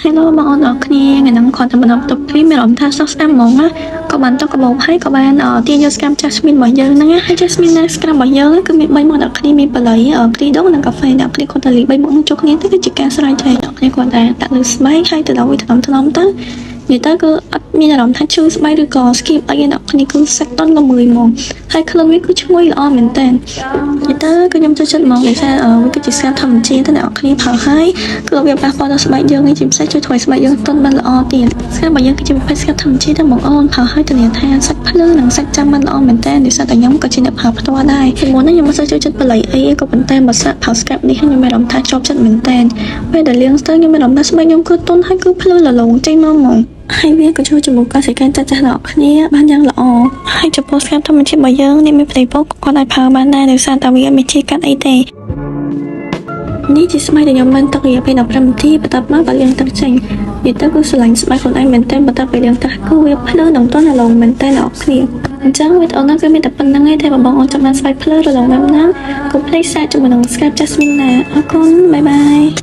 Hello បងអូនអរគ្នាថ្ងៃហ្នឹងគាត់តែបន្តទៅព្រីមានអារម្មណ៍ថាសោះស្ដាំហ្មងណាក៏បានទៅកបោហើយក៏បានទាញយកស្កាំ Jasmine របស់យើងហ្នឹងហើយ Jasmine ណាស្កាំរបស់យើងគឺមាន3មុខដល់គ្នាមានបល័យគ្រីដងនិងកាហ្វេដល់គ្នាគាត់តែលី3មុខហ្នឹងចូលគ្នាទៅគឺជាការស្រ័យใจដល់គ្នាគាត់តែដាក់លើស្បែកហើយទៅដល់វាថ្នមទៅនិយាយទៅគឺអត់មានអារម្មណ៍ថាឈឺស្បែកឬក៏ skip អីទេដល់គ្នាគឺសាច់តន់ល្មើយហ្មងហើយខ្លួនវាគឺឈ្ងុយល្អមែនតើនិយាយទៅគឺខ្ញុំចូលចិត្តហ្មងដោយសារវាគឺជាស្កាំធម្មជាតិទៅដល់គ្នាផលហើយគឺវាប៉ះពាល់ដល់ស្បែកយើងនេះជាពិសេសជួយធ្វើឲ្យស្បែកយើងទន់បានល្អទៀតស្កាំរបស់យើងគឺជាប្រភេទស្កាំធម្មជាតិតែបងអូនផលហើយធានាថាសាច់ភ្លឺនិងសាច់ចាំបានល្អមែនតើដោយសារតែខ្ញុំក៏ជាអ្នកផលផ្ទាល់ដែរពីមុនខ្ញុំមិនសូវចូលចិត្តបល័យអីក៏ប៉ុន្តែបើសាក់ផលស្កាំនេះខ្ញុំមានអារម្មណ៍ថាជាប់ចិត្តមែនតើពេលដែលលាងស្ទើខ្ញុំមានអារម្មណ៍ថាស្បែកខ្ញុំគឺទន់ហើយគឺភ្លឺលលោងចេញមកហ្មងហើយវាក៏ជួយជាមួយកសិកម្មចាស់ៗដល់គ្នាបានយ៉ាងល្អហើយចំពោះស្កាំធម្មជាតិរបស់យើងនេះមានផ្ទៃពោះគាត់អាចប្រើបានដែរដោយសារតែវាមិនជាកាត់អីទេនេះជាស្បែកដែលខ្ញុំបានទឹករយៈពេល15នាទីបន្ទាប់មកបើលាងទឹកចេញនិយាយទៅគឺស្រឡាញ់ស្បែកខ្លួនឯងមែនតើបន្ទាប់ពីលាងទឹកគឺវាភ្លឺនិងទន់រលោងមែនតើអ្នកគ្នាអញ្ចឹងវីដេអូនេះគឺមានតែប៉ុណ្្នឹងឯងតែបងអូនចង់បានស្បែកភ្លឺរលោងបែបហ្នឹងកុំភ្លេចសាកជាមួយនឹង Scalp Jasmine ណាអរគុណបាយបាយ